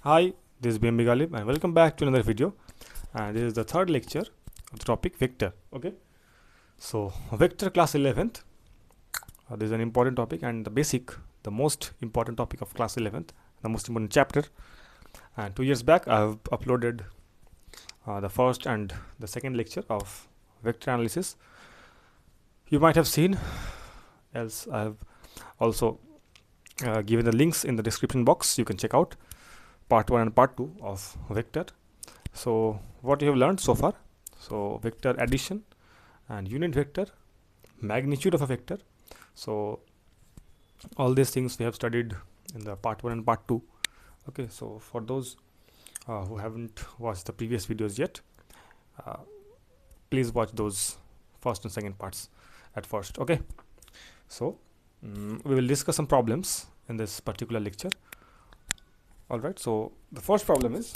Hi, this is BMB Galib and welcome back to another video. And this is the third lecture of the topic vector. Okay, so vector class 11th. This is an important topic and the most important topic of class 11th, the most important chapter. And 2 years back, I have uploaded the first and the second lecture of vector analysis. You might have seen, else I have also given the links in the description box. You can check out part 1 and part 2 of vector. So what you have learned so far, so vector addition and unit vector, magnitude of a vector. So all these things we have studied in the part 1 and part 2. Okay, so for those who haven't watched the previous videos yet, please watch those first and second parts at first. Okay, so we will discuss some problems in this particular lecture. Alright, so the first problem is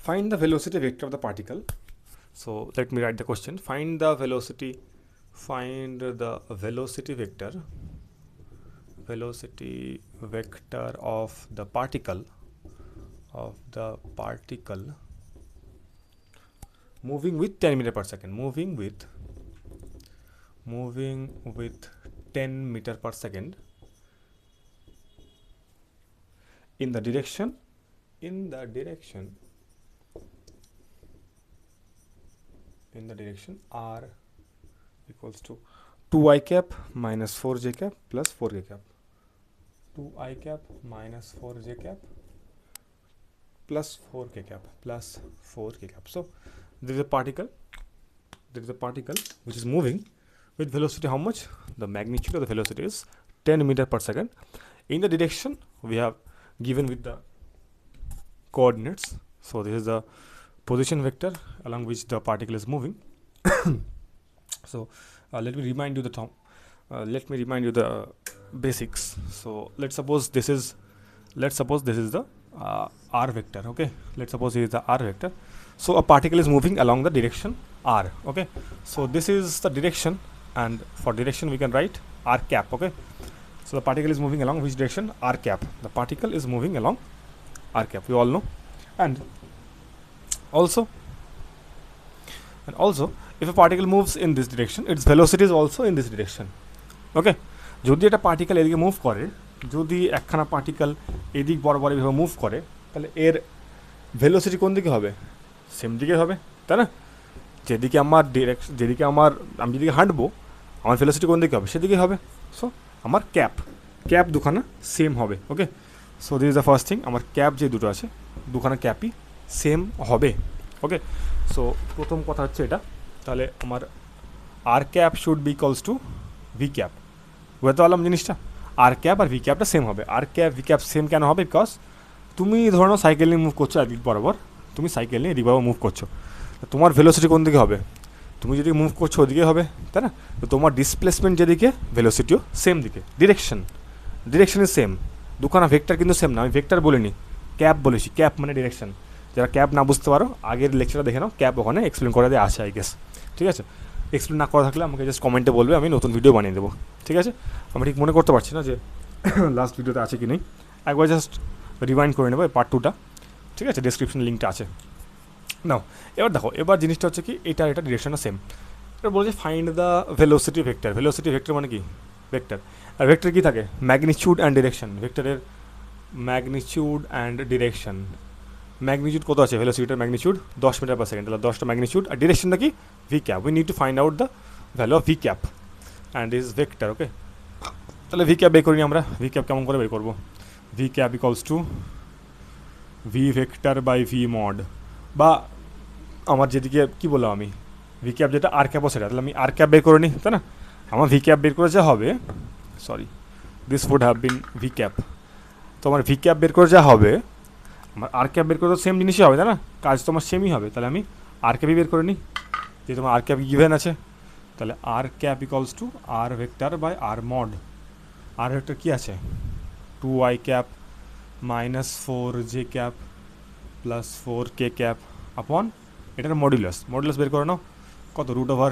find the velocity vector of the particle. So let me write the question. Find the velocity vector of the particle moving with 10 meter per second, moving with 10 meter per second in the direction r equals to 2I cap minus 4j cap plus 4k cap. 2I cap minus 4j cap plus 4k cap plus 4k cap. So there is a particle which is moving with velocity how much? The magnitude of the velocity is 10 meter per second. In the direction we have given with the coordinates. So this is the position vector along which the particle is moving. So let me remind you the basics. So let's suppose this is the r vector. Okay, let's suppose it is the r vector. So a particle is moving along the direction r. Okay, so this is the direction, and for direction we can write r cap. Okay, so the particle is moving along which direction? R cap. The particle is moving along r cap, we all know. And also if a particle moves in this direction, its velocity is also in this direction. Okay, যদি একটা particle এদিকে move করে, যদি একখানা particle এদিক বরাবর এভাবে move করে, তাহলে এর ভেলোসিটি কোন দিকে হবে? সেম দিকে হবে, তাই না? আমি যেদিকে হাঁটবো আমার ভেলোসিটি কোন দিকে হবে? সেদিকে হবে। সো আমার ক্যাপ দুখানা সেম হবে। Okay, so this is the first thing, আমার ক্যাপ যে দুটো আছে দুখানা ক্যাপই সেম হবে। ওকে, সো প্রথম কথা হচ্ছে এটা। তাহলে আমার R cap should be equals to V cap. বুঝতে পারলাম জিনিসটা? আর ক্যাপ আর ভি ক্যাপটা সেম হবে। R cap V cap same কেন হবে? বিকজ তুমি ধরো সাইকেল নিয়ে মুভ করছো এদিক বরাবর, তুমি সাইকেল নিয়ে এদিক বরাবর মুভ করছো, তোমার ভেলোসিটি কোন দিকে হবে? তুমি যদি মুভ করছো ওদিকে হবে, তাই না? তো তোমার ডিসপ্লেসমেন্ট যেদিকে, ভেলোসিটিও সেম দিকে। Direction is same. দুখানা ভেক্টর কিন্তু সেম না, আমি ভেক্টর বলিনি, ক্যাপ বলেছি। ক্যাপ মানে ডিরেকশন। যারা ক্যাপ না বুঝতে পারো আগের লেকচারটা দেখে নাও, ক্যাপ ওখানে এক্সপ্লেন করে দেওয়া আছে আই গেস। ঠিক আছে, এক্সপ্লেন না করা থাকলে আমাকে জাস্ট কমেন্টে বলবে, আমি নতুন ভিডিও বানিয়ে দেবো। ঠিক আছে, আমি ঠিক মনে করতে পারছি না যে লাস্ট ভিডিওতে আছে কি নেই, একবার জাস্ট রিমাইন্ড করে নেবো পার্ট 2টা। ঠিক আছে, ডেসক্রিপশন লিঙ্কটা আছে। নাও এবার দেখো, এবার জিনিসটা হচ্ছে কি, এটা ডিরেকশনটা সেম। এবার বলছে find the velocity vector. Velocity vector মানে কি? ভেক্টর। আর ভেক্টর কী থাকে? Magnitude and direction. ভেক্টরের ম্যাগনিচিউড অ্যান্ড ডিরেকশন। ম্যাগনিচিউড কত আছে? ভেলোসিটির ম্যাগনিচিউড 10 মিটার পার সেকেন্ড, তাহলে 10টা ম্যাগনিচিউড। আর ডিরেকশনটা কি? V cap. We need to find out the value of V cap and is vector. Okay, তাহলে ভি ক্যাপ বের করি আমরা। ভি ক্যাপ কেমন করে বের করবো? V cap equals to V vector by V mod, বা আমার যেদিকে কী বললাম আমি, ভি ক্যাপ যেটা আর ক্যাপও সেটা, তাহলে আমি আর ক্যাপ বের করে নিই, তাই না? আমার ভি ক্যাপ বের করে যা হবে, sorry this would have been V cap. তো আমার ভি ক্যাপ বের করে যা হবে, আমার আর ক্যাপ বের করে তো সেম জিনিসই হবে, তাই না? কাজ তো আমার সেমই হবে। তাহলে আমি আর ক্যাপই বের করে নিই, যেহেতু আমার আর ক্যাপ গিভেন আছে। তাহলে R cap equals to R vector by R mod. R vector কী আছে? 2I cap minus 4j cap plus 4k cap upon এটার মডুলাস বের করে নাও। কত? Root over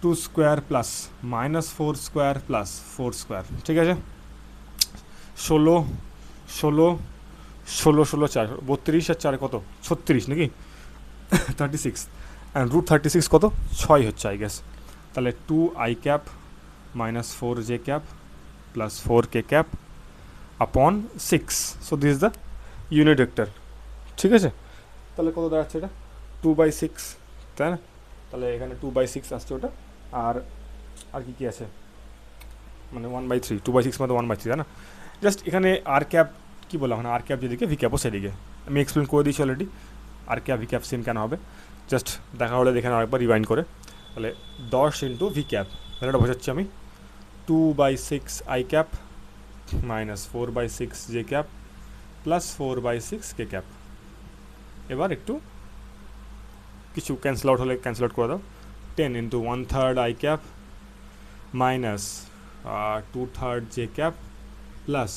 2 square plus minus 4 square plus 4 square. ঠিক আছে, ষোলো ষোলো ষোলো 4 32 আর 4 কত 36 নাকি 36 অ্যান্ড রুট 36 কত 6 হচ্ছে আই গেস। তাহলে 2i cap minus 4j cap plus 4k cap আপন 6। So this is the unit vector. ঠিক আছে, তাহলে কত দাঁড়াচ্ছে এটা 2/6, তাই না? তাহলে এখানে 2/6 আসছে ওটা। আর আর কি আছে মানে 1/3, 2/6 মানে 1/3, তাই না? জাস্ট এখানে আর ক্যাপ কী বললাম, মানে আর ক্যাপ যেদিকে ভি ক্যাপও সেদিকে আমি এক্সপ্লেন করে দিয়েছি অলরেডি। আর ক্যাপ ভি ক্যাপ সেম কেন হবে, জাস্ট দেখা হলে দেখে আরেকবার রিভাইন্ড করে। তাহলে 10 ইন্টু ভি ক্যাপ, তাহলে এটা বোঝাচ্ছি আমি 2/6 I cap minus 4/6 J cap plus 4/6 K cap. এবার একটু কিছু ক্যান্সেল আউট হলে ক্যান্সেল আউট করে দাও। 10 into 1/3 I cap minus 2/3 J cap plus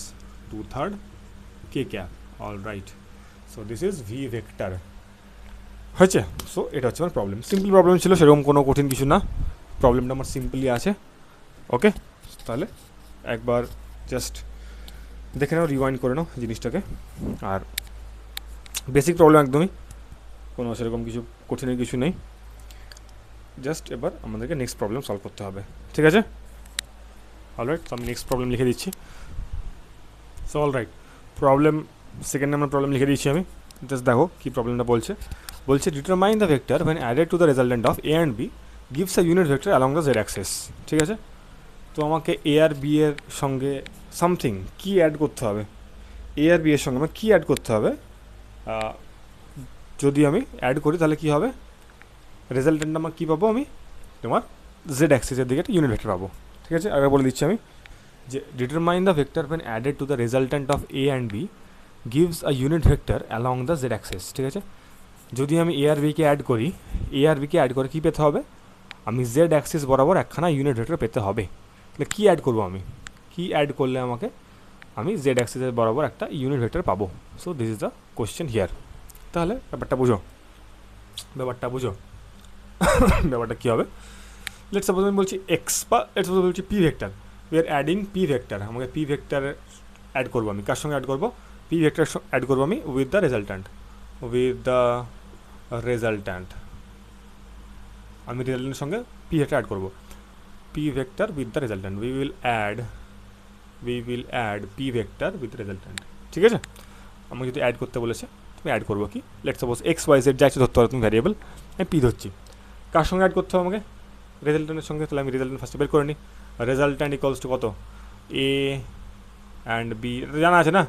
2/3 K cap. All right, so this is V vector. হয়েছে? সো এটা হচ্ছে আমার প্রবলেম। সিম্পল প্রবলেম ছিল, সেরকম কোনো কঠিন কিছু না, প্রবলেমটা আমার সিম্পলি আছে। ওকে, তাহলে একবার জাস্ট দেখে নাও, রিওয়াইন্ড করে নাও জিনিসটাকে। আর বেসিক প্রবলেম একদমই, কোনো সেরকম কিছু কঠিনের কিছু নেই। জাস্ট এবার আমাদেরকে নেক্সট প্রবলেম সলভ করতে হবে, ঠিক আছে? অলরাইট, তো আমি নেক্সট প্রবলেম লিখে দিচ্ছি। So alright, problem second number problem লিখে দিচ্ছি আমি। জাস্ট দেখো কী প্রবলেমটা বলছে। Determine the vector when added to the resultant of a and b gives a unit vector along the z axis। ঠিক আছে, তো আমাকে এ আর বি এর সঙ্গে সামথিং কি অ্যাড করতে হবে, এ আর বি এর সঙ্গে আমার কী অ্যাড করতে হবে। যদি আমি অ্যাড করি তাহলে কী হবে, রেজাল্টেন্ট আমার কী পাবো, আমি তোমার জেড অ্যাক্সিসের দিকে একটা ইউনিট ভেক্টর পাবো। ঠিক আছে, আগে বলে দিচ্ছি আমি যে determine the vector when added to the resultant of a and b gives a unit vector along the z axis। ঠিক আছে, যদি আমি এ আর বিকে অ্যাড করি, এ আর বিকে অ্যাড করে কী পেতে হবে, আমি জেড অ্যাক্সিস বরাবর একখানা ইউনিট ভেক্টর পেতে হবে। তাহলে কী অ্যাড করবো আমি, কী অ্যাড করলে আমাকে আমি জেড অ্যাক্সিসের বরাবর একটা ইউনিট ভেক্টর পাবো। So this is the question here. তাহলে ব্যাপারটা বুঝো, ব্যাপারটা কী হবে। লেটস সাপোজ আমি বলছি এক্স, বা লেটস সাপোজ বলছি P vector, we are adding P vector. আমাকে পি ভেক্টর অ্যাড করবো, আমি কার সঙ্গে অ্যাড করবো, পি ভেক্টর অ্যাড করবো আমি উইথ দ্য রেজাল্ট্যান্ট, আমি রেজাল্টেন্টের সঙ্গে পি ভেক্টর অ্যাড করবো, P vector with the resultant, we will add P vector with resultant. ঠিক আছে, আমাকে যদি অ্যাড করতে বলেছে তুমি অ্যাড করবো কি, let's suppose X Y Z যা কিছু ধরতে পারো তুমি ভ্যারিয়েবল, আমি পি ধরছি। কার সঙ্গে অ্যাড করতে হবে আমাকে, রেজাল্ট্যান্টের সঙ্গে। তাহলে আমি রেজাল্ট্যান্ট ফার্স্টে বের করে নিই। রেজাল্ট্যান্ট ইকুয়ালস টু কত, এ অ্যান্ড বি, জানা আছে না,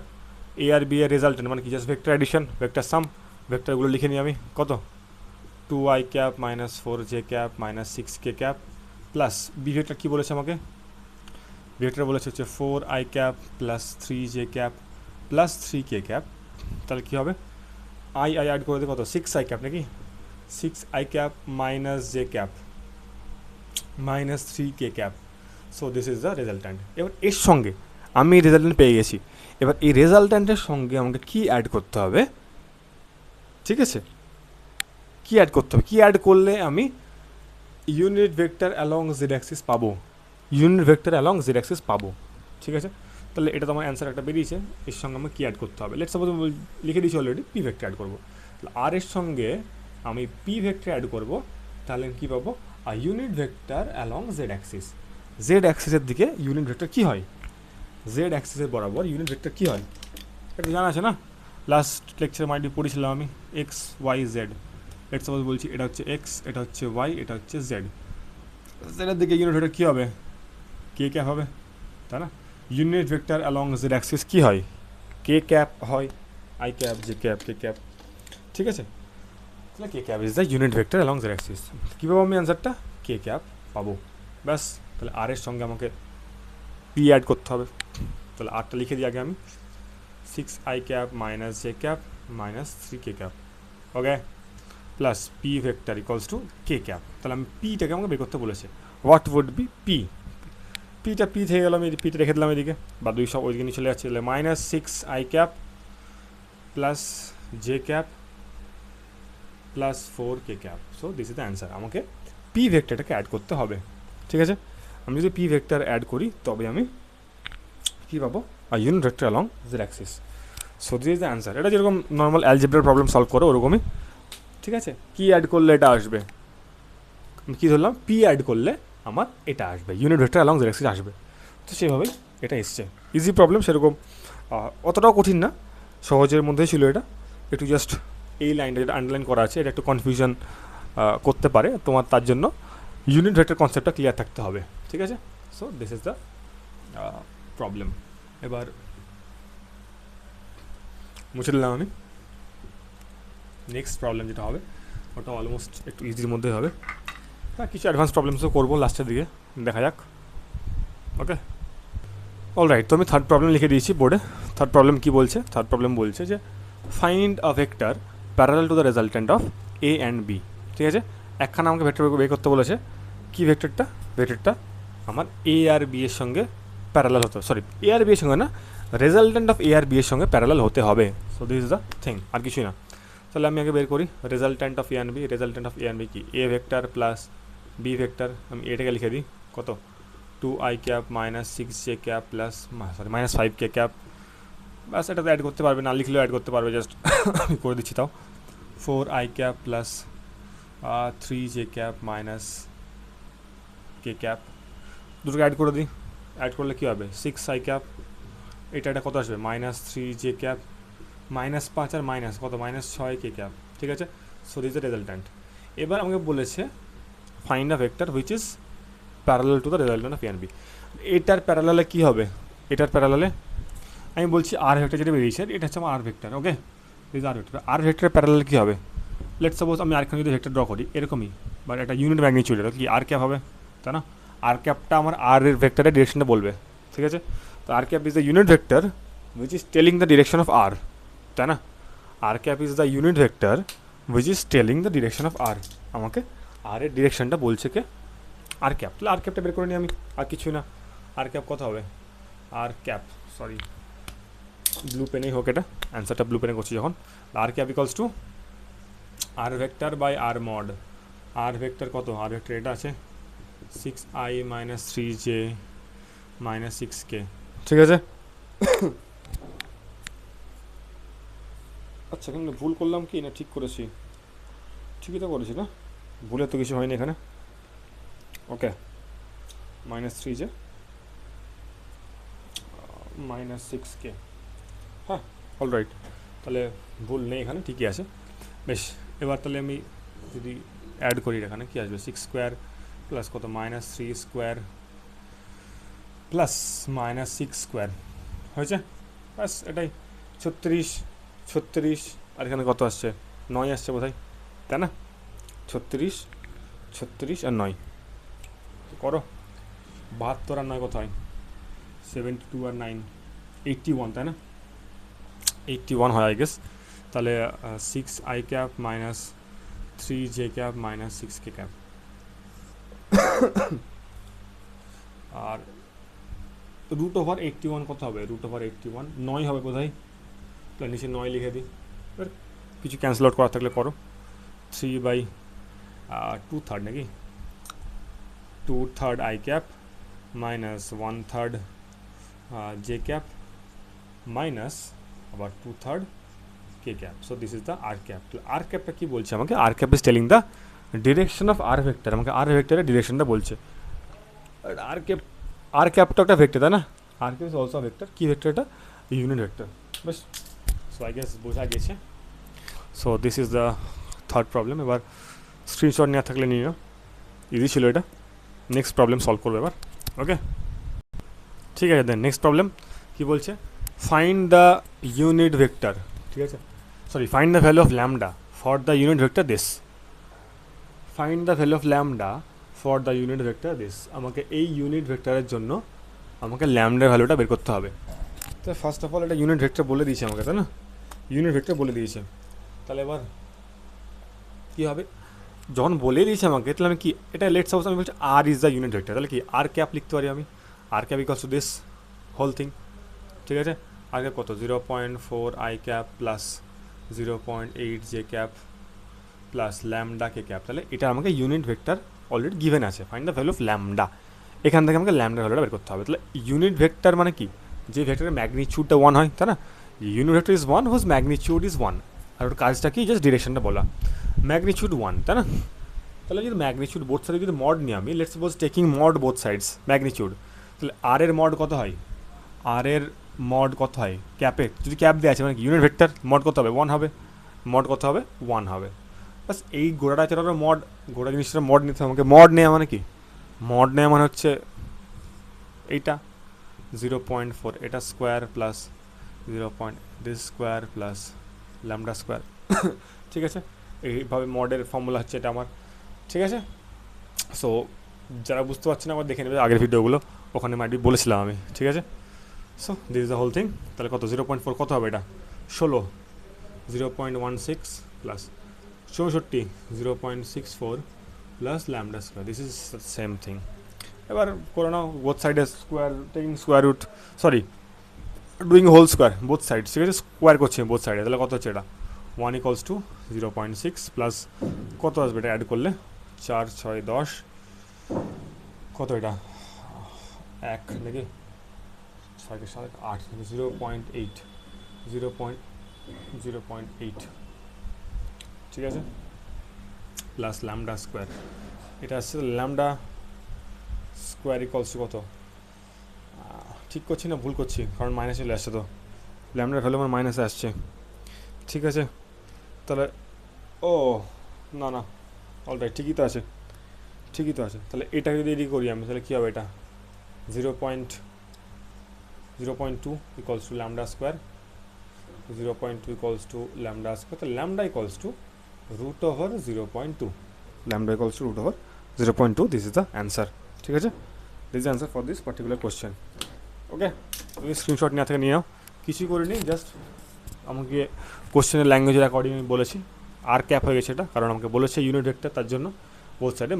এ আর বি এর রেজাল্ট্যান্ট মানে কি, just vector addition, vector sum. ভেক্টরগুলো লিখে নিই আমি, কত 2i cap minus 4j cap minus 6k cap plus B vector কী বলেছে আমাকে, ভেক্টর বলেছে হচ্ছে 4i cap plus 3j cap plus 3k cap. তাহলে কী হবে, আই অ্যাড করে দেবে কত, 6i ক্যাপ নাকি, 6i cap minus j cap minus 3k cap. So this is the resultant. এবার এর সঙ্গে আমি রেজাল্ট্যান্ট পেয়ে গেছি, এবার এই রেজাল্ট্যান্টের সঙ্গে আমাকে কী অ্যাড করতে হবে, ঠিক আছে, কী অ্যাড করতে হবে, কী অ্যাড করলে আমি unit vector along Z Axis পাবো, ঠিক আছে। তাহলে এটা তো আমার অ্যান্সার একটা বেরিয়েছে, এর সঙ্গে আমার কী অ্যাড করতে হবে। লেটস সাপোজ লিখে দিয়েছি অলরেডি পি ভেক্টর অ্যাড করবো। তাহলে আর এর সঙ্গে আমি পি ভেক্টর অ্যাড করবো, তাহলে কী পাবো, R unit vector along Z axis. Z অ্যাক্সিসের দিকে ইউনিট ভেক্টর কী হয়, জেড অ্যাক্সিসের বরাবর ইউনিট ভেক্টর কী হয়, এটা জানা আছে না, লাস্ট লেকচারে মাইন্ডে পড়েছিলাম আমি, X Y Z. Let's suppose বলছি এটা হচ্ছে এক্স, এটা হচ্ছে ওয়াই, এটা হচ্ছে জেড। জেডের দিকে ইউনিট ভেক্টর কী হবে, কে ক্যাপ হবে, তাই না। Unit vector along Z axis কী হয়, কে ক্যাপ হয়, I cap J cap K cap. ঠিক আছে, তাহলে K cap is the unit vector along Z axis. কী পাবো আমি অ্যান্সারটা, কে ক্যাপ পাবো, ব্যাস। তাহলে আর এর সঙ্গে আমাকে পি অ্যাড করতে হবে। তাহলে আরটা লিখে দিই আগে আমি, 6i cap minus J cap minus 3k cap, ওকে, plus P vector equals two কে ক্যাপ। তাহলে আমি পিটাকে আমাকে বের করতে বলেছে, হোয়াট উড বি পি, পিটা পি থেকে গেলাম, এই পিটা রেখে দিলাম এদিকে, বা দুই সব ওইদিকে নিয়ে চলে যাচ্ছে। তাহলে minus 6i cap plus J cap plus 4k cap. So this is the answer. আমাকে পি ভেক্টরটাকে অ্যাড করতে হবে, ঠিক আছে। আমি যদি পি ভেক্টর অ্যাড করি তবে আমি কী পাবো, R unit vector along Z axis. So this is the answer. এটা যেরকম নর্মাল অ্যালজেব্রার প্রবলেম সলভ করো ওরকমই, ঠিক আছে। কি অ্যাড করলে এটা আসবে, কী ধরলাম, পি অ্যাড করলে আমার এটা আসবে, unit vector along Z Axis আসবে। তো সেভাবেই এটা এসছে, ইজি প্রবলেম, সেরকম অতটাও কঠিন না, সহজের মধ্যেই ছিল এটা। একটু জাস্ট এই লাইনটা যেটা আন্ডারলাইন করা আছে এটা একটু কনফিউশন করতে পারে তোমার, তার জন্য ইউনিট ভেক্টর কনসেপ্টটা ক্লিয়ার থাকতে হবে, ঠিক আছে। So this is the problem. এবার মুছে দিলাম আমি। নেক্সট প্রবলেম যেটা হবে ওটা অলমোস্ট একটু ইজির মধ্যে হবে, হ্যাঁ কিছু অ্যাডভান্স প্রবলেমসও করবো লাস্টের দিকে, দেখা যাক। ওকে, অলরাইট, তো আমি থার্ড প্রবলেম লিখে দিয়েছি বোর্ডে। থার্ড প্রবলেম কী বলছে, থার্ড প্রবলেম বলছে যে find a vector parallel to the resultant of A and B, ঠিক আছে। একখানা আমাকে ভেক্টর বের করতে বলেছে, কী ভেক্টরটা, ভেক্টরটা আমার এ আর বি এর সঙ্গে প্যারালাল হতে, সরি এ আর বি এর সঙ্গে না, রেজাল্টেন্ট অফ এ আর বি এর সঙ্গে প্যারালাল হতে হবে। So this is the thing, আর কিছুই না। তাহলে আমি আগে বের করি resultant of A and B. Resultant of A and B কি, A vector plus B vector, আমি এটাকে লিখে দিই কত, 2i cap minus 6j cap plus sorry minus 5k cap, বাস এটাতে অ্যাড করতে পারবে, না লিখলেও অ্যাড করতে পারবে, জাস্ট আমি করে দিচ্ছি তাও। 4i cap plus 3j cap minus k cap, দুটোকে অ্যাড করে দিই, অ্যাড করলে কী হবে 6i ক্যাপ, এটা কত আসবে মাইনাস 3j ক্যাপ মাইনাস 5 আর মাইনাস কত মাইনাস 6k ক্যাপ, ঠিক আছে। So this the resultant. এবার আমাকে বলেছে find a vector which is parallel to the resultant of A and B. এটার প্যারালালে কী হবে, এটার প্যারালালে আমি বলছি আর ভেক্টর যেটা বেরিয়েছে এটা হচ্ছে আমার R vector, okay this R vector. R ভেক্টরের প্যারালালে কী হবে, লেটস সাপোজ আমি আরেকখানে যদি ভেক্টর ড্র করি এরকমই, বাট এটা ইউনিট ম্যাগনিটিউড, এটা কি আর ক্যাপ হবে, তাই না। আর ক্যাপটা আমার আর এর ভেক্টরের ডিরেকশনটা বলবে, ঠিক আছে। তো R cap is the unit vector which is telling the direction of R, তাই না। R cap is the unit vector which is telling the direction of R, আমাকে আর এর ডিরেকশনটা বলছে কে, আর ক্যাপ। তাহলে আর ক্যাপটা বের করে নিই আমি, আর কিছুই না। আর ক্যাপ কত হবে, আর ক্যাপ সরি ব্লু পেনেই হোক, এটা অ্যান্সারটা ব্লু পেনে করছি যখন। R cap equals to R vector by R mod. R vector কত, আর ভেক্টর এটা আছে 6i minus 3j minus 6k, ঠিক আছে। আচ্ছা এখানে ভুল করলাম কি না ঠিক করেছি, ঠিকই তো করেছি না, ভুলে তো কিছু হয়নি এখানে। ওকে, মাইনাস 3j মাইনাস 6k, হ্যাঁ অলরাইট, তাহলে ভুল নেই এখানে, ঠিকই আছে। বেশ, এবার তাহলে আমি যদি অ্যাড করি এখানে কী আসবে, 6 স্কোয়ার প্লাস কত minus 3 square plus minus 6 square হয়েছে, ব্যাস এটাই 36 আর এখানে কত আসছে 9 আসছে বোধহয়, তাই না। 36 আর 9 করো, 72 আর 9 কত হয় 72 আর 9 81, তাই না 81 হয় আই গেস। তাহলে 6i cap minus 3j cap minus 6k cap, আর রুট ওভার 81 কত হবে, রুট ওভার 81 9 হবে বোধহয়, তাহলে নিচে 9 লিখে দিই, এবার কিছু ক্যান্সেল আউট করা থাকলে করো। 3/2 নাকি 2/3 i cap minus 1/3 j cap minus আবার 2/3 k cap. So this is the R cap. R ক্যাপটা কী বলছে আমাকে, R cap is telling the direction of R vector, আমাকে আর ভেক্টরের ডিরেকশনটা বলছে। আর ক্যাপটা একটা ভেক্টর, তাই না, R cap is also vector, কী ভেক্টর এটা, ইউনিট ভেক্টর, বেশ। সো আই গেস বোঝা গেছে। So this is the third problem. এবার স্ক্রিনশট নেওয়া থাকলে নিও, ইজি ছিল এটা। নেক্সট প্রবলেম সলভ করবো এবার, ওকে ঠিক আছে। দেন নেক্সট প্রবলেম কী বলছে, ফাইন্ড দ্য ইউনিট ভেক্টর, ঠিক আছে, sorry find the value of lambda for the unit vector this. Find the value of lambda for the unit vector this, আমাকে এই ইউনিট ভেক্টরের জন্য আমাকে ল্যামডার ভ্যালুটা বের করতে হবে। তো ফার্স্ট অফ অল এটা ইউনিট ভেক্টর বলে দিয়েছে আমাকে, তাই না, ইউনিট ভেক্টর বলে দিয়েছে। তাহলে এবার কী হবে, যখন বলে দিয়েছে আমাকে তাহলে আমি কি, এটা লেট সাপোজ আমি বলছি R is the unit vector, তাহলে কি আর ক্যাপ লিখতে পারি আমি, R cap equals to this whole thing, ঠিক আছে। আর ক্যাপ কত 0.4 i cap plus 0.8 j cap plus lambda K cap, তাহলে এটা আমাকে ইউনিট ভেক্টর অলরেডি গিভেন আছে। Find the value of lambda, এখান থেকে আমাকে ল্যামডার ভ্যালুটা বের করতে হবে। তাহলে ইউনিট ভেক্টর মানে কি, যে ভেক্টরের ম্যাগনিটিউডটা 1 হয়, তাই না, unit vector is 1 whose magnitude is 1, আর ওর কাজটা কি জাস্ট ডিরেকশনটা বলা, ম্যাগনিটিউড 1, তাই না? তাহলে যদি ম্যাগনিটিউড বোথ সাইডে যদি মড নিই আমি, let's suppose taking mod both sides magnitude, তাহলে আর এর মড কত হয়, আর এর মড কত হয় ক্যাপে, যদি ক্যাপ দেওয়া আছে মানে ইউনিট ভেক্টর মড কত হবে 1 হবে, মড কত হবে 1 হবে। বাস এই গোড়াটা চলার মড, গোড়া জিনিসটা মড নিতে হবে আমাকে। মড নেওয়া মানে কি, মড নেওয়া মানে হচ্ছে এইটা 0.4 এটা square plus 0. This square plus lambda square ঠিক আছে, এইভাবে মডের ফর্মুলা হচ্ছে এটা আমার, ঠিক আছে। সো যারা বুঝতে পারছে না আমার দেখে নেবে আগের ভিডিওগুলো, ওখানে মাইট বলেছিলাম আমি, ঠিক আছে। So this is the whole thing. তাহলে কত 0.4 কত হবে এটা 16, 0.16 plus 64 0.64 plus lambda square, this is same thing. এবার করে নাও বোথ সাইডে square, taking square root, sorry doing whole square both side, ঠিক আছে, স্কোয়ার করছে বোথ সাইডে, তাহলে কত হচ্ছে এটা 1 ইকুয়ালস টু 0.6 প্লাস কত আসবে এটা অ্যাড করলে 4 6 10, কত এটা 1 নাকি 8 0.8 0.8, ঠিক আছে, প্লাস ল্যামডা স্কোয়ার, এটা আসছে ল্যামডা স্কোয়ার ইকুয়ালস টু কত, ঠিক করছি না ভুল করছি, কারণ মাইনাস চলে আসছে, তো ল্যামডার ভ্যালু আমার মাইনাসে আসছে, ঠিক আছে। তাহলে ও না না অলরাইট ঠিকই তো আছে, ঠিকই তো আছে। তাহলে এটাকে যদি এদিকে করি আমি, তাহলে কী হবে এটা 0.2 equals to lambda square, 0.2 equals to lambda square, তো lambda equals to root over 0.2, lambda equals to root over 0.2, this is the answer, ঠিক আছে, this is answer for this particular question. Okay, তুমি স্ক্রিনশট নেওয়া থেকে নিয়ে নাও, কিছুই করিনি, just আমাকে কোশ্চেনের ল্যাঙ্গুয়েজের অ্যাকর্ডিং আমি বলেছি, আর ক্যাপ হয়ে গেছে এটা, কারণ আমাকে বলেছে ইউনিট ভেক্টর, তার জন্য বোথ সাইডে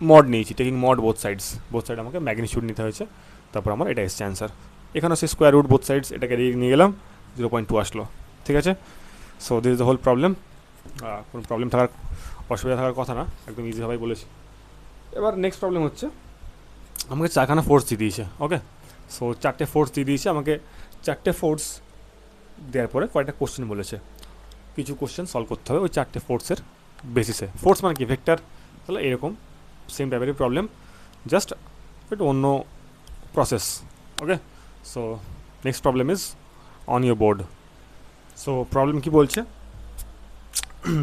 মড নিয়েছি, টেকিং মড বোথ সাইড আমাকে ম্যাগনিটিউড নিতে হয়েছে, তারপর আমার এটা এসছে অ্যান্সার। এখানে সে স্কোয়ার রুট বোথ সাইডস, এটাকে নিয়ে গেলাম 0.2 আসলো, ঠিক আছে। So this is the whole problem, কোনো প্রবলেম থাকার অসুবিধা থাকার কথা না, একদম ইজিভাবেই বলেছি। এবার নেক্সট প্রবলেম হচ্ছে আমাকে 4খানা ফোর্স দিয়ে দিয়েছে, ওকে। সো 4টে ফোর্স দিয়ে দিয়েছে আমাকে, 4টে ফোর্স দেওয়ার পরে কয়েকটা কোশ্চেন বলেছে, কিছু কোশ্চেন সলভ করতে হবে ওই 4টে ফোর্সের বেসিসে। ফোর্স মানে কি ভেক্টর, তাহলে এরকম সেম টাইপেরই প্রবলেম, জাস্ট একটু অন্য process, okay. So next problem is on your board. So problem কি বলছে,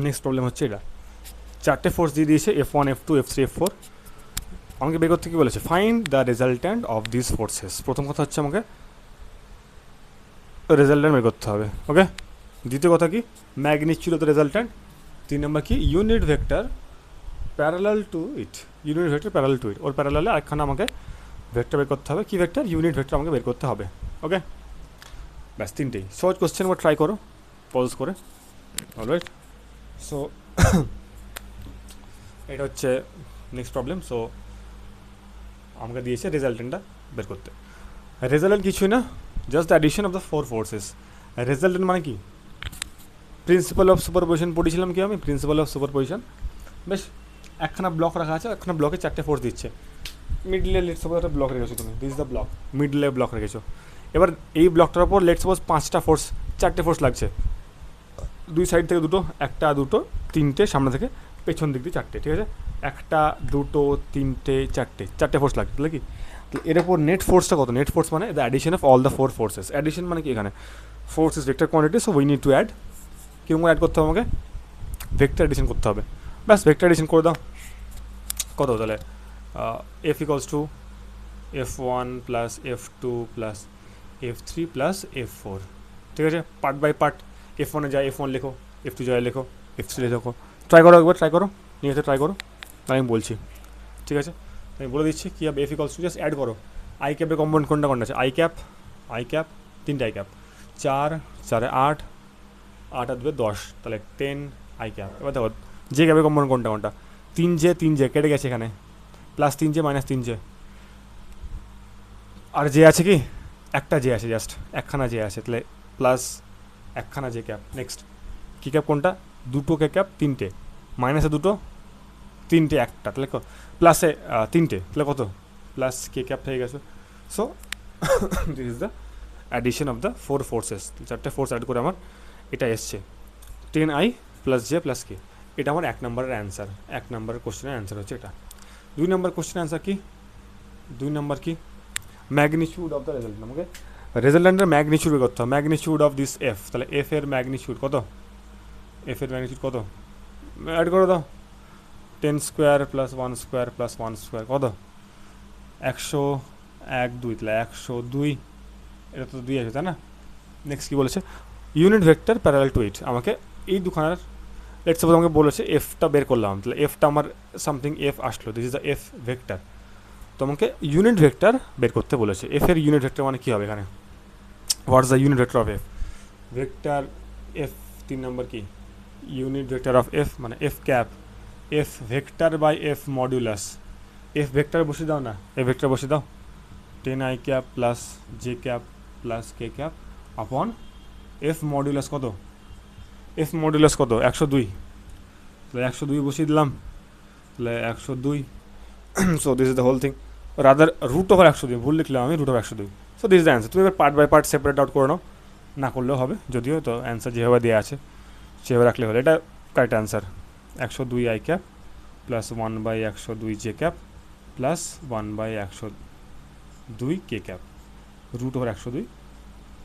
নেক্সট প্রবলেম হচ্ছে এটা, 4টে ফোর্স দিয়ে দিয়েছে F1 F2 F3 F4, আমাকে বের করতে কী বলেছে, find the resultant of this forces. প্রথম কথা হচ্ছে আমাকে রেজাল্ট্যান্ট বের করতে হবে, ওকে। দ্বিতীয় কথা কি, ম্যাগনিটিউড অফ দ্য রেজাল্ট্যান্ট। 3 নম্বর কি, unit vector parallel to it, unit vector parallel to it, ওর প্যারালালে আরেকখানা আমাকে ভেক্টর বের করতে হবে, কি ভেক্টর, ইউনিট ভেক্টর আমাকে বের করতে হবে, ওকে। ব্যাস তিনটেই সহজ কোশ্চেন, এবার ট্রাই করো পজ করে, অলরাইট। সো এটা হচ্ছে নেক্সট প্রবলেম। সো আমাকে দিয়েছে রেজাল্টেন্টটা বের করতে, রেজাল্টেন্ট কিছুই না, just the addition of the 4 forces. Resultant মানে কি, প্রিন্সিপাল অফ সুপারপোজিশন পড়েছিলাম কি আমি, প্রিন্সিপাল অফ সুপারপোজিশন, বেশ একখানা ব্লক রাখা আছে, একখানা ব্লকে 4টে ফোর্স দিচ্ছে, মিডলে লেট সাপোজ একটা ব্লক রেখেছো তুমি, দিস ইজ দ্য ব্লক, মিডলে ব্লক রেখেছো, এবার এই ব্লকটার উপর লেট সাপোজ 5টা ফোর্স, 4টে ফোর্স লাগছে, দুই সাইড থেকে দুটো, একটা দুটো তিনটে, সামনে থেকে পেছন দিক দিয়ে 4টে, ঠিক আছে, একটা দুটো তিনটে 4টে ফোর্স লাগছে, তাহলে কি, এর উপর নেট ফোর্সটা কত, নেট ফোর্স মানে the addition of all the 4 forces. Addition মানে কি, এখানে force is vector quantity, so we need to add, কীরকম অ্যাড করতে হবে আমাকে, ভেক্টর অ্যাডিশন করতে হবে, ব্যাস ভেক্টর অ্যাডিশন করে দাও, কত তাহলে F equals two F1 plus F2 plus F3 plus F4, ঠিক আছে, পার্ট বাই পার্ট, F1-এ যায় F1 লেখো, F2 যায় লেখো, F3 লেখো, ট্রাই করো একবার, ট্রাই করো নিয়ে ট্রাই করো, আমি বলছি, ঠিক আছে, আমি বলে দিচ্ছি কী হবে। F equals to just add করো, আই ক্যাপের কম্পাউন্ড কোনটা আছে, আই ক্যাপ 3টে আই ক্যাপ, 4 4 8 8 আর 2 10, তাহলে 10 আই ক্যাপ। এবার দেখো যে ক্যাপের কম্পাউন্ড কোনটা 3J কেটে গেছে এখানে, প্লাস 3J মাইনাস 3J, আর জে আছে কি, একটা জে আছে, জাস্ট একখানা জে আছে, তাহলে প্লাস একখানা জে ক্যাপ। নেক্সট কী ক্যাপ কোনটা, দুটো কে ক্যাপ 3টে, মাইনাসে দুটো 3টে একটা, তাহলে প্লাসে 3টে, তাহলে কত, প্লাস কে ক্যাপ হয়ে গেছে। So this is the addition of the 4 forces, 4টে ফোর্স অ্যাড করে আমার এটা এসছে 10i প্লাস জে প্লাস কে। এটা আমার 1 নম্বরের অ্যান্সার, 1 নম্বরের কোশ্চেনের অ্যান্সার হচ্ছে এটা। 2 নম্বর কোশ্চেনের অ্যান্সার কি? 2 নম্বর কি? Magnitude of the result. আমাকে রেজাল্টেন্টের ম্যাগনিটিউড বের করতে হবে, ম্যাগনিটিউড অফ দিস এফ। তাহলে এফ এর ম্যাগনিটিউড কত? এফ এর ম্যাগনিটিউড কত? অ্যাড করে দাও, 10 square plus 1 square plus 1 square কত? 102। তাহলে 102, এটা তো 2 আছে তাই না? নেক্সট কী বলেছে? ইউনিট ভেক্টর প্যারালাল টু ইট। আমাকে এই দুখানার লেটস সাপোজ আমাকে বলেছে এফটা বের করলাম, তাহলে এফটা আমার সামথিং এফ আসলো, this is the F vector. তো আমাকে ইউনিট ভেক্টর বের করতে বলেছে। এফ এর ইউনিট ভেক্টর মানে কী হবে এখানে? What's the unit vector of F? Vector F 3 নম্বর কি? ইউনিট ভেক্টর অফ এফ মানে F cap, F vector by F modulus. F vector বসে দাও না, এফ ভেক্টর বসে দাও 10i cap plus J cap plus K cap upon F modulus কত? F modulus কত? 102। তাহলে 102 বসিয়ে দিলাম, তাহলে 102। So this is the whole thing, rather root over 102, ভুল লিখলাম আমি, root over 102। So this is the answer. তুমি এবার part by part separate out করে নাও, না করলেও হবে, যদিও তো অ্যান্সার যেভাবে দেওয়া আছে সেভাবে রাখলে হলো। এটা correct answer, 102i cap plus 1/102 J cap plus 1/102 K cap, root over 102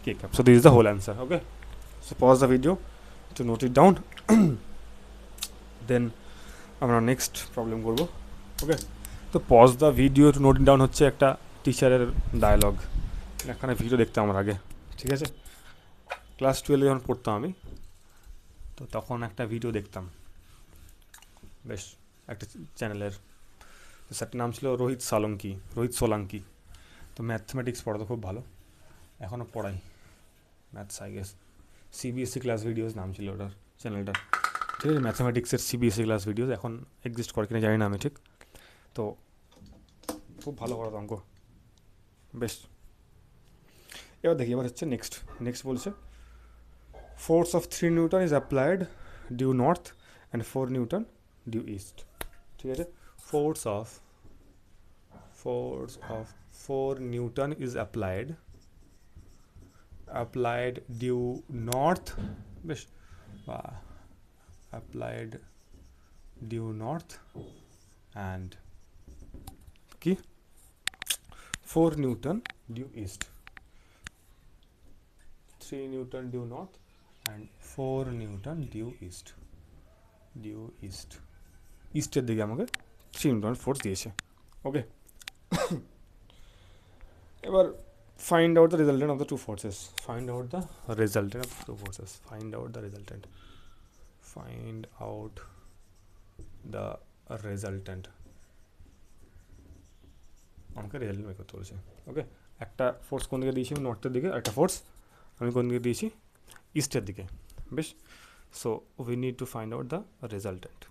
K cap. So this is the whole answer. Okay, so pause the video to note it down, then আমরা next problem করবো। Okay, তো pause the video to note it down হচ্ছে একটা টিচারের dialogue. এখানে video দেখতাম আমার আগে, ঠিক আছে? ক্লাস 12 যখন পড়তাম আমি, তো তখন একটা ভিডিও দেখতাম বেশ, একটা চ্যানেলের, তো স্যারটার নাম ছিল রোহিত সোলাঙ্কি। তো ম্যাথমেটিক্স পড়াতো খুব ভালো, এখনও পড়াই maths, I guess CBSE class videos নাম ছিল ওটার চ্যানেলটার, ঠিক আছে? ম্যাথমেটিক্সের CBSE ক্লাস ভিডিওস এখন এক্সিস্ট করে কিনা জানি না আমি ঠিক। তো খুব ভালো পড়াতো অঙ্ক, বেশ। এবার দেখি, এবার হচ্ছে নেক্সট বলছে force of 3 newton is applied due north and 4 newton due east. ঠিক আছে, force of 4 newton is applied due north, বেশ, বা applied due north and কি 4 Newton due east, 3 Newton due north and 4 Newton due east, ইস্টের দিকে আমাকে 3 Newton force দিয়েছে। ওকে, এবার find out the resultant of the two forces. Find out the resultant আমাকে result বের করতে বলেছে। ওকে, একটা ফোর্স কোন দিকে দিয়েছি? নর্থের দিকে। একটা ফোর্স আমি কোন দিকে দিয়েছি? ইস্টের দিকে। বেশ, so we need to find out the resultant.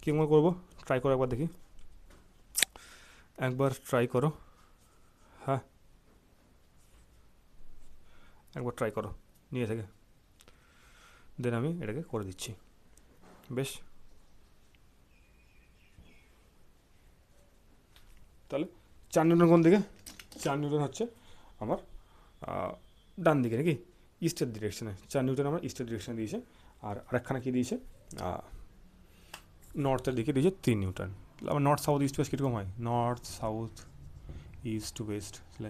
কী মনে করবো? ট্রাই করো একবার, দেখি, একবার ট্রাই করো। হ্যাঁ, একবার ট্রাই করো নিয়ে থেকে, দেন আমি এটাকে করে দিচ্ছি। বেশ, তাহলে 4 নিউটন কোন দিকে? 4 নিউটন হচ্ছে আমার ডান দিকে, নাকি ইস্টের ডিরেকশানে। 4 নিউটন আমার ইস্টের ডিরেকশানে দিয়েছে, আর আরেকখানা কী দিয়েছে? নর্থের দিকে দিয়েছে 3 নিউটন। আবার নর্থ সাউথ ইস্ট ওয়েস্ট কীরকম হয়? নর্থ সাউথ ইস্ট ওয়েস্ট, তাহলে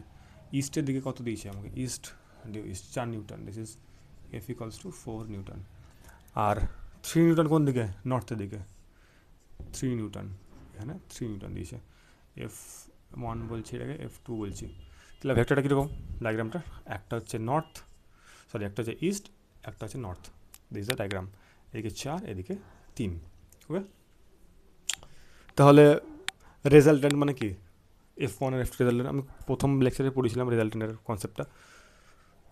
ইস্টের দিকে কত দিয়েছে আমাকে? East due east 4 newton, this is F = 4 newton. আর 3 নিউটন কোন দিকে? নর্থের দিকে, 3 নিউটন, এখানে 3 নিউটন দিয়েছে। F1 বলছি এটাকে, F2 বলছি। তাহলে ভেক্টরটা কীরকম ডায়াগ্রামটা? একটা হচ্ছে একটা হচ্ছে ইস্ট, একটা হচ্ছে north, this is the diagram. এদিকে 4, এদিকে 3। ওকে, তাহলে রেজাল্টেন্ট মানে কি? F1 আর F2 রেজাল্টেন্ট আমি প্রথম লেকচারে পড়েছিলাম রেজাল্টেন্টের কনসেপ্টটা।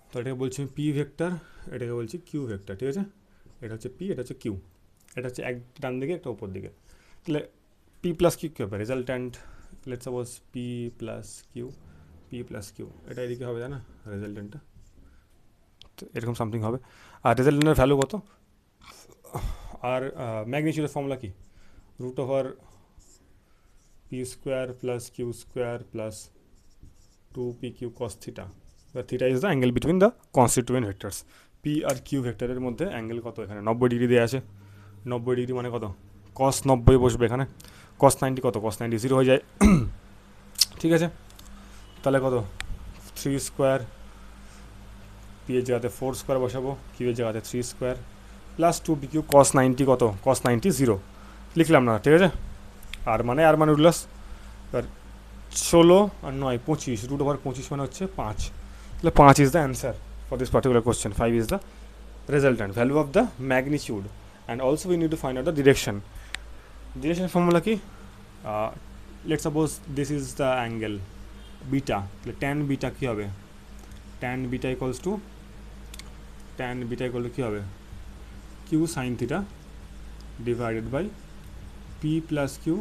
তো এটাকে বলছি P ভেক্টর, এটাকে বলছি Q ভেক্টর, ঠিক আছে? এটা হচ্ছে P, এটা হচ্ছে Q, এটা হচ্ছে এক ডান দিকে, একটা উপর দিকে। তাহলে P প্লাস Q কী হবে? Resultant, let's suppose P plus Q, এটা এদিকে হবে, জানা রেজাল্ট্যান্টটা, তো এরকম সামথিং হবে। আর রেজাল্ট্যান্টের ভ্যালু কত? আর ম্যাগনিটিউডের ফর্মুলা কি? Root over P² plus Q² plus 2PQ cos θ theta is the angle between the constituent vectors. P আর কিউ ভেক্টরের মধ্যে অ্যাঙ্গেল কত, এখানে 90 ডিগ্রি দেওয়া আছে। 90 ডিগ্রি মানে কত, কস 90 বসবে এখানে, কস 90 কত, কস 90 জিরো হয়ে যায়। ঠিক আছে, তাহলে কত 3 স্কোয়ার, পি এর জায়গাতে 4 স্কোয়ার বসাবো, কিউ এর জায়গাতে 3 স্কোয়ার প্লাস 2 পি কিউ, কস 90 কত, কস 90 জিরো লিখলাম না, ঠিক আছে। আর মানে উল্লাস, এবার 16 আর 9 25, রুট ওভার 25 মানে হচ্ছে 5, তাহলে 5 is the answer for this particular question. 5 is the resultant value of the magnitude, and also we need to find out the direction. Direction formula কি, let's suppose this is the angle beta, তাহলে tan beta কী হবে, tan beta equals to কী হবে, Q sine theta divided by P plus Q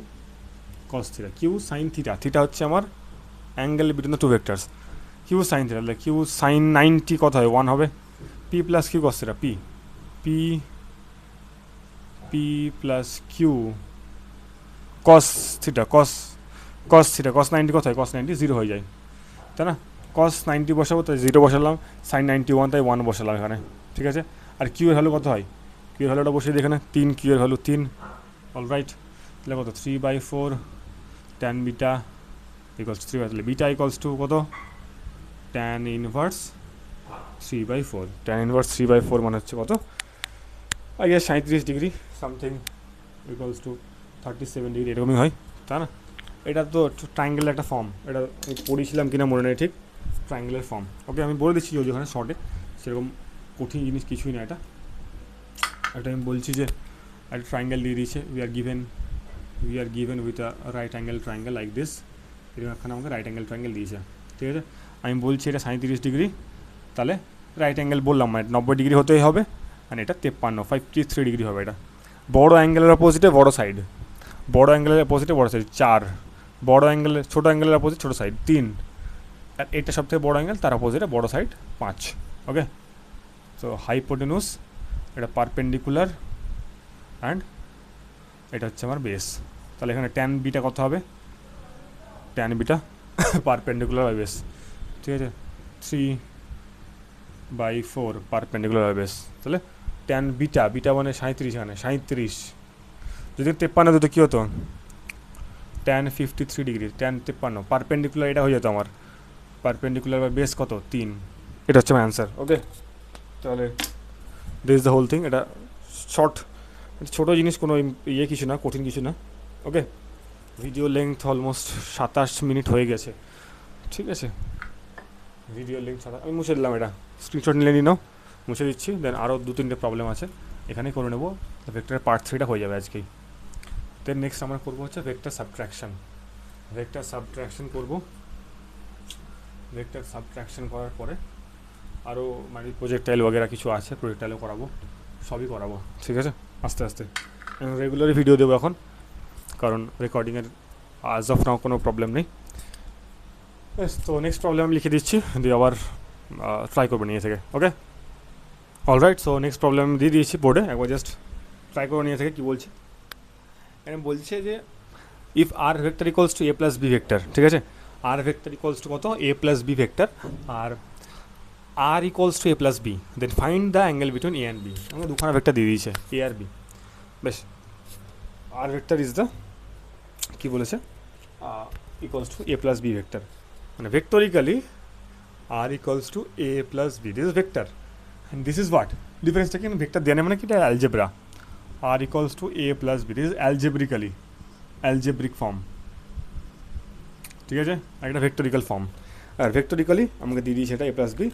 cos theta. Q sine theta, theta হচ্ছে আমার angle between the two vectors, Q sine theta, তাহলে Q sine 90 কত হয়, 1 হবে, P plus Q cos theta, P plus Q cos theta, cos 90 কত হয়, কস 90 zero হয়ে যায়, তাই না। কস 90 বসাবো, তাই 0 বসালাম, সাইন 91 তাই 1 বসালাম এখানে, ঠিক আছে। আর কিউ এর ভ্যালু কত হয়, কিউ এর ভ্যালুটা বসিয়ে দিই এখানে, 3, কিউ এর ভ্যালু 3, অলরাইট। তাহলে কত 3/4 ট্যান বিটা ইকুয়ালস টু 3, তাহলে বিটা ইকুয়ালস টু কত, ট্যান ইনভার্স 3/4, ট্যান ইনভার্স 3/4 মানে হচ্ছে কত, I guess 37 degree something, equals to 37 degree, এরকমই হয়, তাই না। এটা তো ট্রায়াঙ্গেলের একটা ফর্ম, এটা আমি পড়েছিলাম কিনা মনে নেই ঠিক, ট্রায়াঙ্গেলের ফর্ম, ওকে আমি বলে দিচ্ছি ওখানে শর্টে, সেরকম কঠিন জিনিস কিছুই না এটা। একটা আমি বলছি যে একটা ট্রায়াঙ্গেল দিয়ে দিয়েছে, we are given with a right angle triangle like this, এরকম একখানে আমাকে রাইট অ্যাঙ্গেল ট্রায়াঙ্গেল দিয়েছে, ঠিক আছে। আমি বলছি এটা 37 ডিগ্রি, তাহলে রাইট অ্যাঙ্গেল বললাম মানে 90 ডিগ্রি হতেই হবে, আর এটা 53 ডিগ্রি হবে। এটা বড় অ্যাঙ্গেলের অপোজিটে বড় সাইড, বড় অ্যাঙ্গেলের অপোজিটে বড় সাইড 4, বড় অ্যাঙ্গেলের ছোটো অ্যাঙ্গেলের অপোজিট ছোটো সাইড 3, আর এটা সবথেকে বড় অ্যাঙ্গেল, তার অপোজিটে বড় সাইড 5, ওকে। সো হাইপোটেনুস, এটা পারপেন্ডিকুলার, অ্যান্ড এটা হচ্ছে আমার বেস। তাহলে এখানে ট্যান বিটা কত হবে, tan beta perpendicular by base, ঠিক আছে, 3/4 পারপেন্ডিকুলার বাই বেস, তাহলে ট্যান বিটা মানে 37, এখানে 37, যদি 53 দিত কী হতো, ট্যান 53 ডিগ্রি, ট্যান 53 পারপেন্ডিকুলার, এটা হয়ে যেত আমার পারপেন্ডিকুলার বাই বেস কত 3, এটা হচ্ছে আমার অ্যান্সার, ওকে। তাহলে this is the whole thing, এটা শর্ট, ছোটো জিনিস, কোনো ইয়ে কিছু না, কঠিন কিছু না, okay. Video length almost 27 minute হয়ে গেছে, ঠিক আছে। ভিডিও লেংথ আমি মুছে দিলাম, এটা স্ক্রিনশট নিলে নিয়ে নাও, মুছে দিচ্ছি। দেন আরও 2-3টে প্রবলেম আছে, এখানেই করে নেবো, ভেক্টরের পার্ট 3টা হয়ে যাবে আজকেই। দেন নেক্সট আমরা করবো হচ্ছে ভেক্টর সাবট্রাকশন করবো। ভেক্টর সাবট্রাকশন করার পরে আরও মানে প্রজেক্টাইল বগেরা কিছু আছে, প্রজেক্টাইলও করাবো, সবই করাবো, ঠিক আছে, আস্তে আস্তে। রেগুলারই ভিডিও দেবো এখন, কারণ রেকর্ডিংয়ের আজ অফ নাও কোনো প্রবলেম নেই। তো নেক্সট প্রবলেম আমি লিখে দিচ্ছি, দিয়ে আবার ট্রাই করবো নিয়ে থেকে, ওকে। অলরাইট, সো নেক্সট প্রবলেম দিয়ে দিয়েছি বোর্ডে, একবার জাস্ট ট্রাই করবো নিয়ে থেকে কী বলছে। এখানে বলছে যে if R vector equals to A plus B vector, ঠিক আছে, আর ভেক্টর ইকুয়ালস টু কত, এ প্লাস বি ভেক্টর, আর R equals to A plus B, then find the angle between A and B. আমাকে দুখানা vector দিয়ে দিয়েছে, A আর B, বেশ। আর ভেক্টর ইজ দ্য কী বলেছে, equals to A plus B vector, মানে vectorically R equals to A plus B, this is vector and this is what, ডিফারেন্সটা কি, ভেক্টর দেওয়া মানে কি, এটা algebra, R equals to A plus B, this is algebraic form, ঠিক আছে, একটা ভেক্টরিক্যাল ফর্ম। আর ভেক্টরিক্যালি আমাকে দিয়ে দিয়েছে এটা এ প্লাস বি,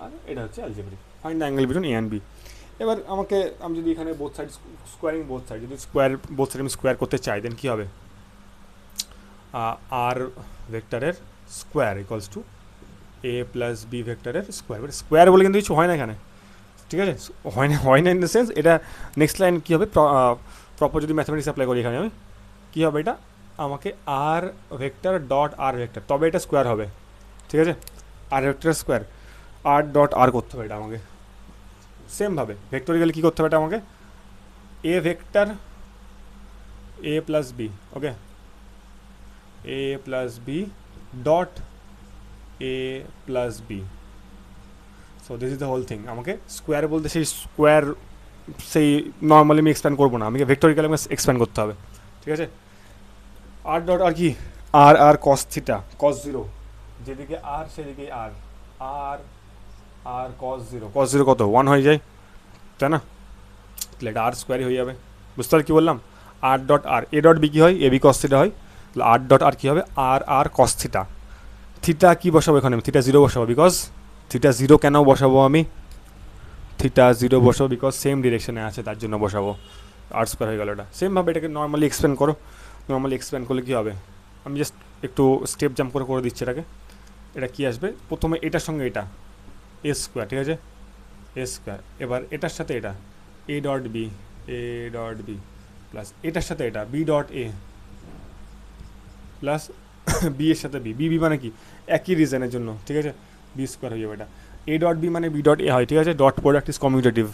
আর এটা হচ্ছে algebraic, find the angle between A and B. এবার আমাকে, আমি যদি এখানে বোথ সাইড স্কোয়ারিং, যদি বোথ সাইড আমি স্কোয়ার করতে চাই, দেন কী হবে, আর ভেক্টরের square equals to A plus B ভেক্টরের স্কোয়ার, বাট স্কোয়ার বলে কিন্তু কিছু হয় না এখানে, ঠিক আছে, হয় না ইন দ্য সেন্স, এটা নেক্সট লাইন কী হবে, প্রপার যদি ম্যাথমেটিক্স অ্যাপ্লাই করি এখানে আমি, কী হবে, এটা আমাকে আর ভেক্টর ডট আর ভেক্টর, তবে এটা স্কোয়ার হবে, ঠিক আছে, আর ভেক্টর স্কোয়ার আর ডট আর করতে হবে, এটা আমাকে সেমভাবে ভেক্টরিক্যালি কী করতে হবে, এটা আমাকে A vector A plus B, okay, A plus B dot A plus B, so this is the whole thing. আমাকে স্কোয়ার বলতে সেই স্কোয়ার সেই নর্মালি আমি এক্সপ্যান্ড করবো না, আমাকে ভেক্টরিক্যালি আমাকে এক্সপ্যান্ড করতে হবে, ঠিক আছে। আর ডট আর কি, আর আর কস থিটা, কস জিরো, যেদিকে আর সেদিকে আর, আর আর কস জিরো, কস জিরো কত 1 হয়ে যায়, তাই না? তাহলে এটা আর স্কোয়ারই হয়ে যাবে। বুঝতে পারছি কী বললাম? R dot R, A dot B কী হয়, এ বি কস থিটা হয়, তাহলে আর ডট আর কী হবে, আর আর কস থিটা। থিটা কী বসাবো এখানে, আমি থিটা জিরো বসাবো, বিকজ থিটা জিরো কেন বসাবো আমি, থিটা জিরো বসাবো বিকজ সেম ডিরেকশনে আছে তার জন্য বসাবো। আর স্কোয়ার হয়ে গেল এটা। সেমভাবে এটাকে নর্মালি এক্সপ্যান্ড করো, নর্মালি এক্সপ্যান্ড করলে কী হবে, আমি জাস্ট একটু স্টেপ জাম্প করে দিচ্ছি এটাকে। এটা কী আসবে, প্রথমে এটার সঙ্গে এটা এ স্কোয়ার, ঠিক আছে, এ স্কোয়ার, এবার এটার সাথে এটা A dot B, A dot B plus এটার সাথে এটা B dot A plus B এর সাথে বি, বি বি মানে কি একই রিজনের জন্য, ঠিক আছে, বি স্কোয়ার হয়ে যাবে এটা। এ ডট বি মানে বি ডট এ হয়, ঠিক আছে। Dot product is commutative,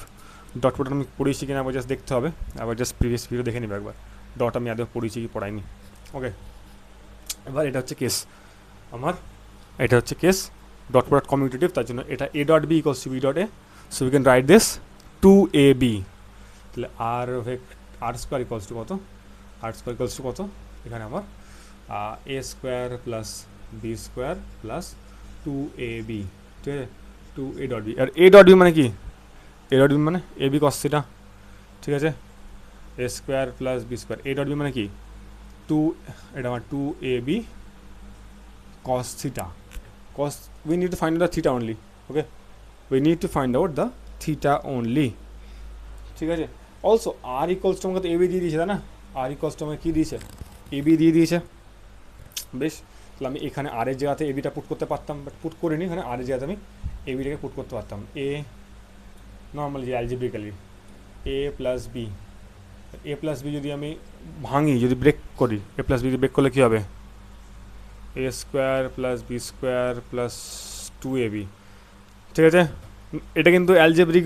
dot product আমি পড়িয়েছি কিনা আবার জাস্ট দেখতে হবে, আবার জাস্ট প্রিভিয়াস ভিডিও দেখে নিবে একবার, ডট আমি আদৌ পড়িয়েছি কি পড়াইনি। ওকে, এবার এটা হচ্ছে কেস আমার, এটা হচ্ছে কেস ডট প্রোডাক্ট কমিউটেটিভ, তার জন্য এটা A dot B equals to B dot A, so we can write this 2ab, তাহলে আর আর স্কোয়ার ইকলস টু কত, আর স্কোয়ার ইকলস টু কত, এখানে আমার A square plus B square plus 2ab, ঠিক আছে, 2a ডট বি। আর A dot B মানে কি, এ ডট বি মানে এ বি কস থিটা, ঠিক আছে, A square plus B square, A dot B মানে কি 2, এটা আমার 2ab cos theta, cos, we need to find out the theta only, okay, we need to find out the theta only, ঠিক আছে। Also R equals to আমাকে তো AB দিয়ে দিয়েছে, তাই না, আর ইকলস টু আমাকে কী দিয়েছে, এবি দিয়ে দিয়েছে, বেশ। তাহলে আমি এখানে আর এর জায়গাতে এবিটা পুট করতে পারতাম, বাট পুট করিনি, এখানে আর এর জায়গাতে আমি এবিটাকে পুট করতে পারতাম, এ নর্মালি যে অ্যালজেব্রিক্যালি এ প্লাস বি, এ প্লাস বি যদি আমি ভাঙি, যদি ব্রেক করি, এ প্লাস বি ব্রেক করলে কী হবে, A square plus B square plus 2ab, ঠিক আছে। এটা কিন্তু অ্যালজেব্রিক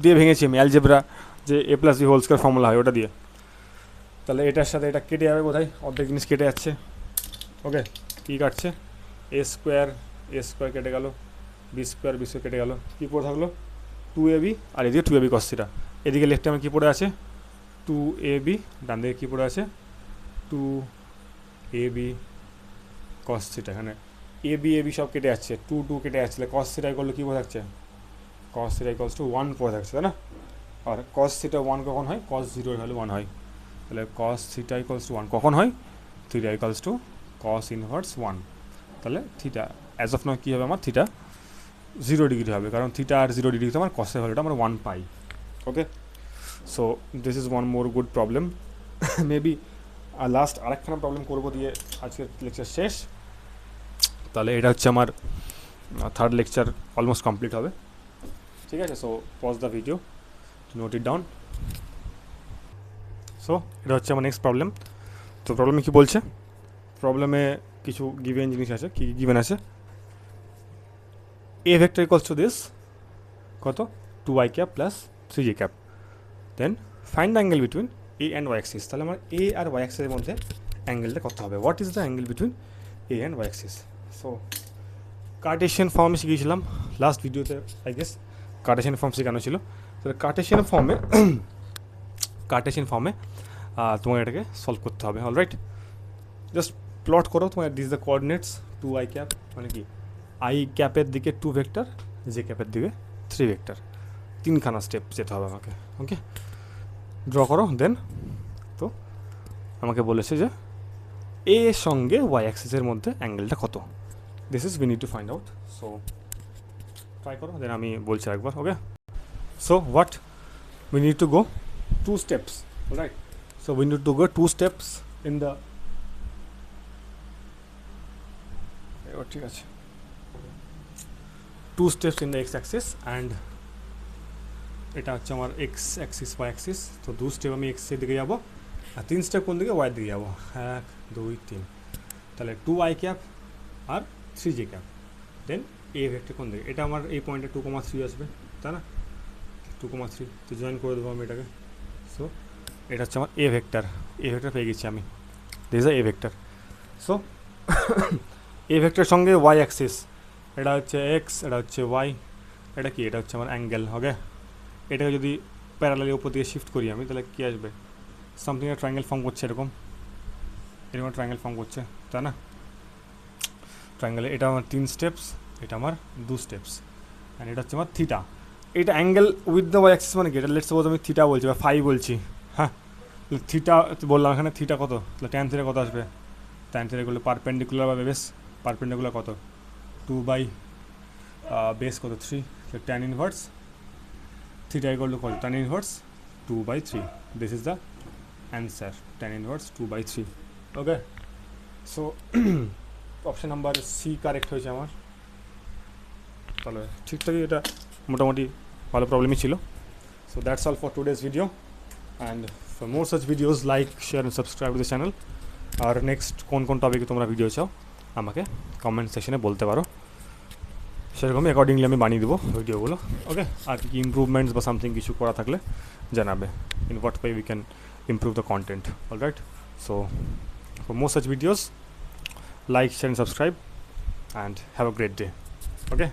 দিয়ে ভেঙেছি আমি, অ্যালজেব্রা যে A plus B whole square formula হয় ওটা দিয়ে। তাহলে এটার সাথে এটা কেটে যাবে বোধহয়, অর্ধেক জিনিস কেটে যাচ্ছে, ওকে। কী কাটছে, এ স্কোয়ার কেটে গেল, বি স্কোয়ার কেটে গেল, কী পড়ে থাকলো 2ab, আর এদিকে 2ab cos theta, এদিকে লেফটে আমার কী পড়ে আছে 2ab, ডান দিকে কী পড়ে আছে 2ab cos theta, এখানে ab সব কেটে যাচ্ছে, 2 কেটে যাচ্ছে, তাহলে cos theta করলে কী পড়ে থাকছে, cos theta ইকুয়ালস টু 1 পড়ে থাকছে, তাই না। আর cos theta 1 কখন হয়, cos 0 হলে 1 হয়, তাহলে cos theta ইকুয়ালস টু 1 কখন হয়, theta equals to cos inverse 1, তাহলে থিটা অ্যাজ অফ নাও কী হবে আমার, থিটা 0 ডিগ্রি হবে, কারণ থিটা আর 0 ডিগ্রিতে আমার কসের ভ্যালুটা আমরা 1 পাই, okay. So this is one more good problem, maybe last আরেকখানা প্রবলেম করবো দিয়ে আজকের লেকচার শেষ, তাহলে এটা হচ্ছে আমার থার্ড লেকচার অলমোস্ট কমপ্লিট হবে, ঠিক আছে। So pause the video, note it down. So এটা হচ্ছে আমার নেক্সট প্রবলেম। তো প্রবলেমে কী বলছে, প্রবলেমে কিছু গিভেন জিনিস আছে, কী গিভেন আছে, A vector equals to this কত 2i cap plus 3j cap, then find the angle between A and Y axis. তাহলে আমার এ আর ওয়াই অ্যাক্সিসের মধ্যে অ্যাঙ্গেলটা কত হবে, what is the angle between A and Y axis. So Cartesian ফর্মে শিখিয়েছিলাম last ভিডিওতে, আই গেস কার্টেশিয়ান ফর্ম শেখানো ছিল। তাহলে কার্টেশিয়ান ফর্মে তোমার এটাকে সলভ করতে হবে, অলরাইট। জাস্ট প্লট করো, তোমার this the coordinates 2i cap মানে কি আই ক্যাপের দিকে 2 ভেক্টর, জে ক্যাপের দিকে 3 ভেক্টর, 3খানা স্টেপ যেতে হবে আমাকে, ওকে। ড্র করো, দেন তো আমাকে বলেছে যে এ সঙ্গে ওয়াই অ্যাক্সিসের মধ্যে অ্যাঙ্গেলটা কত, this is we need to find out. So try করো, দেন আমি বলছি একবার, okay. So what we need to go 2 steps, right. So we need to go 2 steps in the, এবার ঠিক আছে, 2 steps in the x axis and এটা হচ্ছে আমার x axis y axis। তো 2 স্টেপ আমি x এর দিকে যাবো, আর 3 স্টেপ কোন দিকে, y দিকে যাবো, 1 2 3, তাহলে 2i ক্যাপ আর 3j cap, then A vector কোন দিকে, এটা আমার এই পয়েন্টে 2,3 আসবে, তাই না, 2,3, তো জয়েন করে দেবো আমি এটাকে। সো এটা হচ্ছে আমার এ ভেক্টর পেয়ে গেছি আমি, দিস এ ভেক্টর। সো এ ভেক্টরের সঙ্গে ওয়াই অ্যাক্সিস, এটা হচ্ছে এক্স, এটা হচ্ছে ওয়াই, এটা কি, এটা হচ্ছে আমার অ্যাঙ্গেল। ওকে, এটাকে যদি প্যারালালি উপর দিকে শিফট করি আমি, তাহলে কী আসবে, সামথিং একটা ট্রায়াঙ্গেল ফর্ম করছে, এরকম এরকম ট্রায়াঙ্গেল ফর্ম করছে, তাই না? ট্রায়াঙ্গেলে এটা আমার 3 স্টেপস, এটা আমার 2 স্টেপস, অ্যান্ড এটা হচ্ছে আমার থিটা। এটা angle with the Y axis মানে কি, এটা লেটস সাপোজ আমি থিটা বলছি বা ফাই বলছি, হ্যাঁ, থিটা বললাম, এখানে থিটা কত, তাহলে ট্যান থিটা কত আসবে, ট্যান থিটা করলে পারপেন্ডিকুলার বা বেস, পারপেন্ডিকুলার কত 2 বাই বেস কত 3, tan inverse theta equal to কত, tan inverse 2/3, this is the answer, tan inverse 2/3। Okay, so option number C correct হয়েছে আমার। তাহলে ঠিকঠাকই, এটা মোটামুটি ভালো প্রবলেমই ছিল। So that's all for today's video, and for more such videos like share and subscribe to the channel. আর নেক্সট কোন কোন টপিকে তোমরা ভিডিও চাও আমাকে কমেন্ট সেকশনে বলতে পারো, সেরকমই অ্যাকর্ডিংলি আমি বানিয়ে দেবো ভিডিওগুলো। ওকে, আর কি ইমপ্রুভমেন্টস বা সামথিং কিছু করা থাকলে জানাবে, in what way we can improve the content. All right, so for more such videos, like, share and subscribe, and have a great day. Okay.